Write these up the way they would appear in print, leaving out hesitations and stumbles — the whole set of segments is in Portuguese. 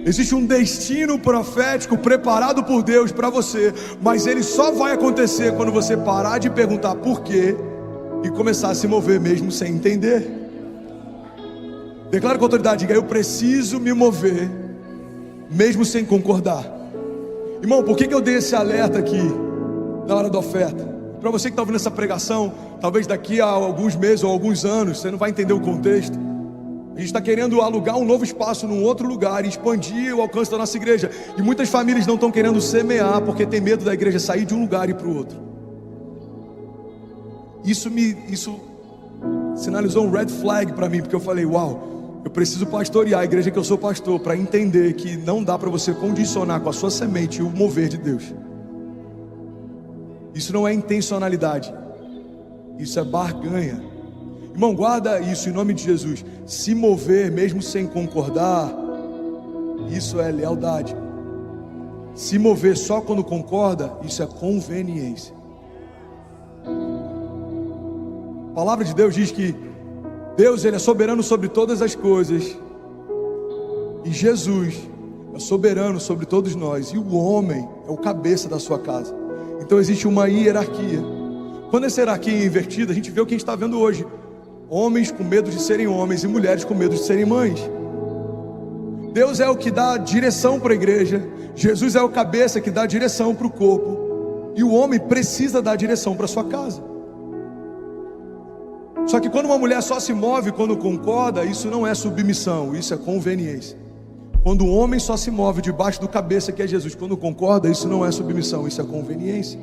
Existe um destino profético preparado por Deus para você, mas ele só vai acontecer quando você parar de perguntar por quê e começar a se mover mesmo sem entender. Declara com autoridade, diga: eu preciso me mover mesmo sem concordar. Irmão, por que eu dei esse alerta aqui na hora da oferta? Para você que está ouvindo essa pregação, talvez daqui a alguns meses ou alguns anos, você não vai entender o contexto. A gente está querendo alugar um novo espaço num outro lugar e expandir o alcance da nossa igreja. E muitas famílias não estão querendo semear porque tem medo da igreja sair de um lugar e ir para o outro. Isso sinalizou um red flag para mim, porque eu falei: uau, eu preciso pastorear a igreja que eu sou pastor, para entender que não dá para você condicionar com a sua semente o mover de Deus. Isso não é intencionalidade, isso é barganha. Irmão, guarda isso em nome de Jesus. Se mover mesmo sem concordar, isso é lealdade. Se mover só quando concorda, isso é conveniência. A palavra de Deus diz que Deus, ele é soberano sobre todas as coisas, e Jesus é soberano sobre todos nós, e o homem é o cabeça da sua casa. Então existe uma hierarquia. Quando essa hierarquia é invertida, a gente vê o que a gente está vendo hoje: homens com medo de serem homens e mulheres com medo de serem mães. Deus é o que dá direção para a igreja, Jesus é o cabeça que dá direção para o corpo, e o homem precisa dar direção para a sua casa. Só que quando uma mulher só se move quando concorda, isso não é submissão, isso é conveniência. Quando o homem só se move debaixo do cabeça que é Jesus, quando concorda, isso não é submissão, isso é conveniência.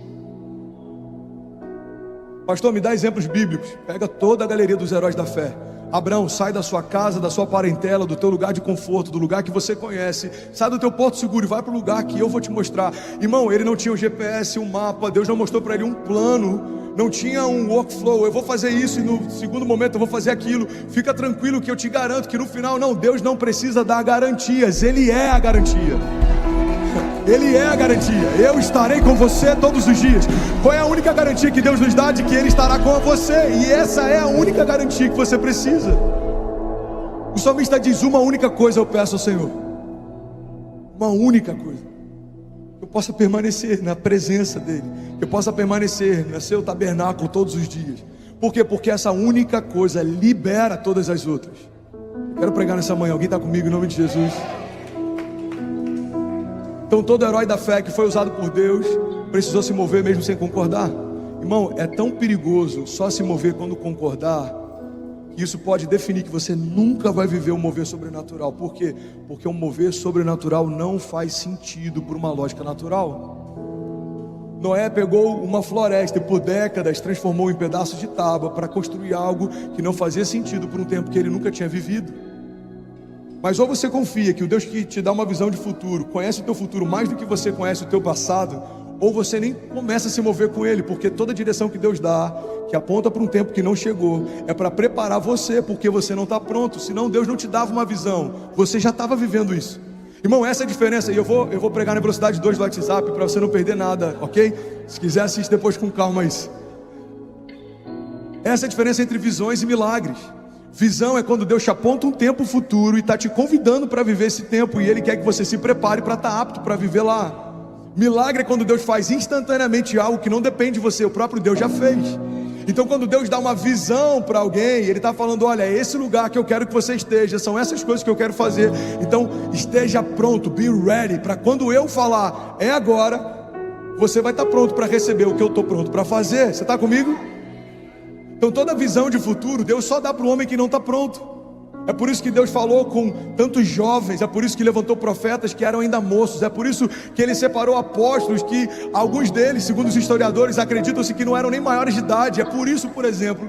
Pastor, me dá exemplos bíblicos. Pega toda a galeria dos heróis da fé. Abraão, sai da sua casa, da sua parentela, do teu lugar de conforto, do lugar que você conhece. Sai do teu porto seguro e vai para o lugar que eu vou te mostrar. Irmão, ele não tinha um GPS, um mapa. Deus não mostrou para ele um plano. Não tinha um workflow, eu vou fazer isso e no segundo momento eu vou fazer aquilo. Fica tranquilo que eu te garanto que no final, não, Deus não precisa dar garantias, Ele é a garantia. Ele é a garantia. Eu estarei com você todos os dias. Qual é a única garantia que Deus nos dá? De que Ele estará com você. E essa é a única garantia que você precisa. O salmista diz: uma única coisa eu peço ao Senhor, uma única coisa: eu possa permanecer na presença dEle, eu possa permanecer no seu tabernáculo todos os dias. Por quê? Porque essa única coisa libera todas as outras. Quero pregar nessa manhã. Alguém está comigo em nome de Jesus? Então todo herói da fé que foi usado por Deus precisou se mover mesmo sem concordar. Irmão, é tão perigoso só se mover quando concordar, que isso pode definir que você nunca vai viver um mover sobrenatural. Por quê? Porque um mover sobrenatural não faz sentido por uma lógica natural. Noé pegou uma floresta e por décadas transformou em pedaços de tábua para construir algo que não fazia sentido por um tempo que ele nunca tinha vivido. Mas ou você confia que o Deus que te dá uma visão de futuro conhece o teu futuro mais do que você conhece o teu passado, ou você nem começa a se mover com Ele, porque toda direção que Deus dá, que aponta para um tempo que não chegou, é para preparar você, porque você não está pronto. Senão Deus não te dava uma visão, você já estava vivendo isso. Irmão, essa é a diferença. E eu vou pregar na velocidade 2 do WhatsApp para você não perder nada, ok? Se quiser assiste depois com calma isso. Essa é a diferença entre visões e milagres. Visão é quando Deus te aponta um tempo futuro e está te convidando para viver esse tempo, e Ele quer que você se prepare para estar apto para viver lá. Milagre é quando Deus faz instantaneamente algo que não depende de você, o próprio Deus já fez. Então quando Deus dá uma visão para alguém, Ele está falando: olha, é esse lugar que eu quero que você esteja, são essas coisas que eu quero fazer. Então esteja pronto, be ready, para quando eu falar, é agora, você vai estar pronto para receber o que eu estou pronto para fazer. Você está comigo? Então toda visão de futuro, Deus só dá para o homem que não está pronto. É por isso que Deus falou com tantos jovens, é por isso que levantou profetas que eram ainda moços, é por isso que Ele separou apóstolos que alguns deles, segundo os historiadores, acreditam-se que não eram nem maiores de idade. É por isso, por exemplo,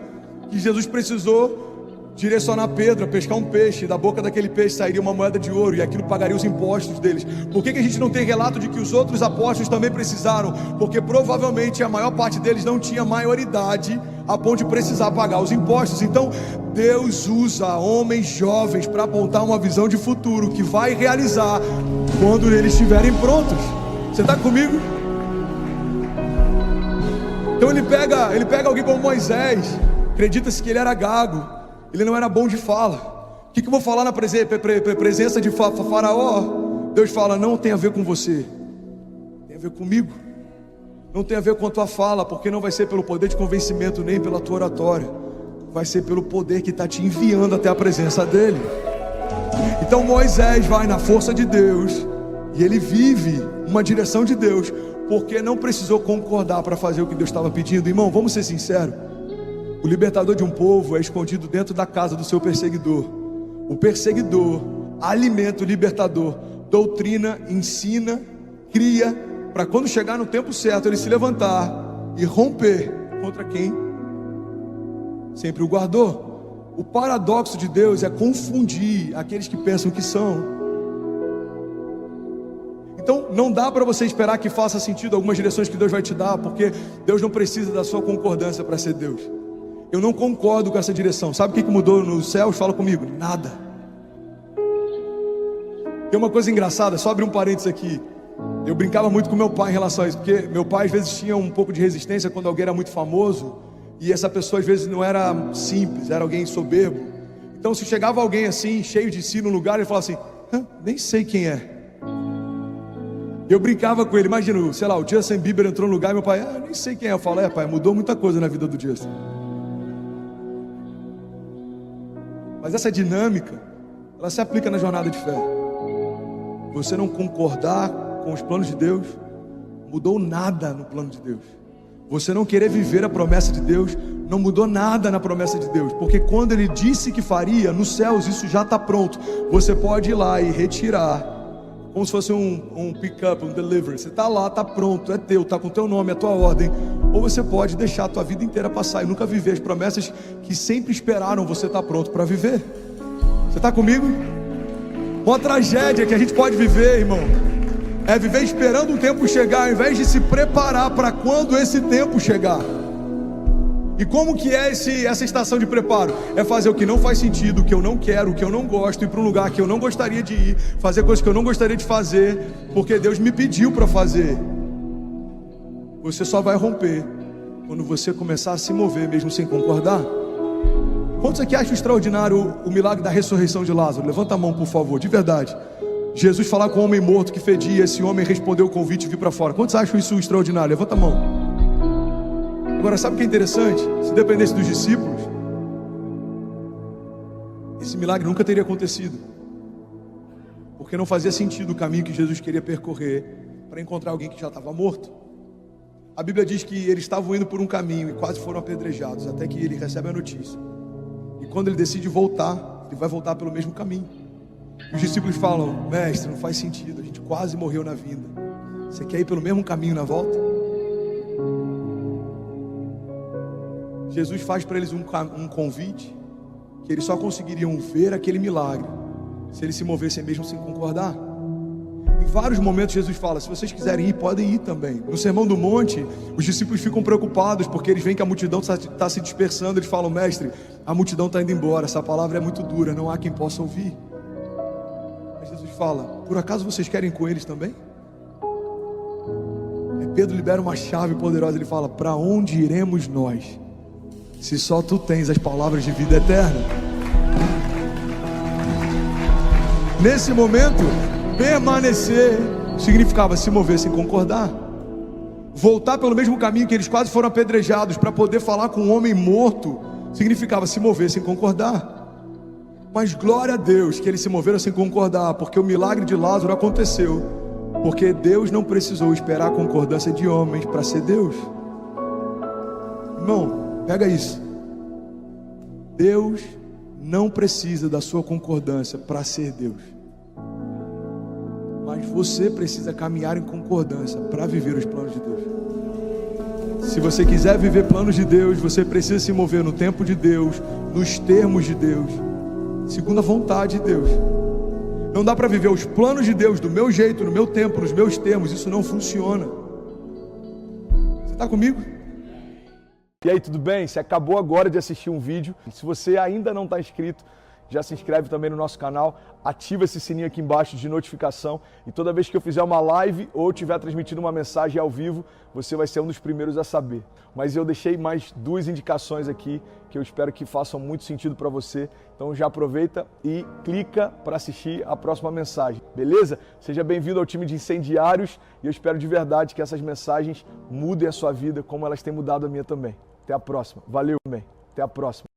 que Jesus precisou direcionar Pedro a pescar um peixe, da boca daquele peixe sairia uma moeda de ouro, e aquilo pagaria os impostos deles. Por que a gente não tem relato de que os outros apóstolos também precisaram? Porque provavelmente a maior parte deles não tinha maioridade a ponto de precisar pagar os impostos. Então Deus usa homens jovens para apontar uma visão de futuro que vai realizar quando eles estiverem prontos. Você está comigo? Então ele pega alguém como Moisés. Acredita-se que ele era gago, ele não era bom de fala. O que eu vou falar na presença de Faraó? Deus fala, não tem a ver com você, tem a ver comigo. Não tem a ver com a tua fala, porque não vai ser pelo poder de convencimento, nem pela tua oratória. Vai ser pelo poder que está te enviando até a presença dele. Então Moisés vai na força de Deus, e ele vive uma direção de Deus, porque não precisou concordar para fazer o que Deus estava pedindo. Irmão, vamos ser sinceros. O libertador de um povo é escondido dentro da casa do seu perseguidor. O perseguidor alimenta o libertador, doutrina, ensina, cria, para quando chegar no tempo certo ele se levantar e romper contra quem sempre o guardou. O paradoxo de Deus é confundir aqueles que pensam que são. Então não dá para você esperar que faça sentido algumas direções que Deus vai te dar, porque Deus não precisa da sua concordância para ser Deus. Eu não concordo com essa direção. Sabe o que mudou nos céus? Fala comigo. Nada. Tem uma coisa engraçada, só abrir um parênteses aqui. Eu brincava muito com meu pai em relação a isso, porque meu pai às vezes tinha um pouco de resistência quando alguém era muito famoso, e essa pessoa às vezes não era simples, era alguém soberbo. Então se chegava alguém assim, cheio de si no lugar, ele falava assim, nem sei quem é. Eu brincava com ele, imagina, sei lá, o Justin Bieber entrou no lugar e meu pai, nem sei quem é. Eu falo, pai, mudou muita coisa na vida do Justin. Mas essa dinâmica, ela se aplica na jornada de fé. Você não concordar com os planos de Deus, mudou nada no plano de Deus. Você não querer viver a promessa de Deus, não mudou nada na promessa de Deus. Porque quando Ele disse que faria, nos céus isso já está pronto. Você pode ir lá e retirar, como se fosse um pick-up, um delivery. Você está lá, está pronto, é teu, está com o teu nome, a tua ordem. Ou você pode deixar a tua vida inteira passar e nunca viver as promessas que sempre esperaram você estar pronto para viver. Você está comigo? Uma tragédia que a gente pode viver, irmão, é viver esperando o tempo chegar, ao invés de se preparar para quando esse tempo chegar. E como que é essa estação de preparo? É fazer o que não faz sentido, o que eu não quero, o que eu não gosto, ir para um lugar que eu não gostaria de ir, fazer coisas que eu não gostaria de fazer, porque Deus me pediu para fazer. Você só vai romper quando você começar a se mover, mesmo sem concordar. Quantos aqui acham extraordinário o milagre da ressurreição de Lázaro? Levanta a mão, por favor, de verdade. Jesus falar com o homem morto que fedia, esse homem respondeu o convite e vir para fora. Quantos acham isso extraordinário? Levanta a mão. Agora, sabe o que é interessante? Se dependesse dos discípulos, esse milagre nunca teria acontecido, porque não fazia sentido o caminho que Jesus queria percorrer para encontrar alguém que já estava morto. A Bíblia diz que eles estavam indo por um caminho e quase foram apedrejados, até que ele recebe a notícia. E quando ele decide voltar, ele vai voltar pelo mesmo caminho. Os discípulos falam, mestre, não faz sentido, a gente quase morreu na vinda. Você quer ir pelo mesmo caminho na volta? Jesus faz para eles um convite, que eles só conseguiriam ver aquele milagre se eles se movessem mesmo sem concordar. Em vários momentos Jesus fala, se vocês quiserem ir, podem ir também. No Sermão do Monte, os discípulos ficam preocupados, porque eles veem que a multidão está se dispersando. Eles falam, mestre, a multidão está indo embora, essa palavra é muito dura, não há quem possa ouvir. Mas Jesus fala, por acaso vocês querem ir com eles também? Aí Pedro libera uma chave poderosa, ele fala, para onde iremos nós, se só tu tens as palavras de vida eterna? Nesse momento, permanecer significava se mover sem concordar, voltar pelo mesmo caminho que eles quase foram apedrejados para poder falar com um homem morto, significava se mover sem concordar. Mas glória a Deus que eles se moveram sem concordar, porque o milagre de Lázaro aconteceu, porque Deus não precisou esperar a concordância de homens para ser Deus. Irmão, pega isso. Deus não precisa da sua concordância para ser Deus, mas você precisa caminhar em concordância para viver os planos de Deus. Se você quiser viver planos de Deus, você precisa se mover no tempo de Deus, nos termos de Deus, segundo a vontade de Deus. Não dá para viver os planos de Deus do meu jeito, no meu tempo, nos meus termos. Isso não funciona. Você está comigo? E aí, tudo bem? Você acabou agora de assistir um vídeo. Se você ainda não está inscrito, já se inscreve também no nosso canal, ativa esse sininho aqui embaixo de notificação e toda vez que eu fizer uma live ou estiver transmitindo uma mensagem ao vivo, você vai ser um dos primeiros a saber. Mas eu deixei mais 2 indicações aqui que eu espero que façam muito sentido para você. Então já aproveita e clica para assistir a próxima mensagem, beleza? Seja bem-vindo ao time de incendiários e eu espero de verdade que essas mensagens mudem a sua vida como elas têm mudado a minha também. Até a próxima. Valeu, bem. Até a próxima.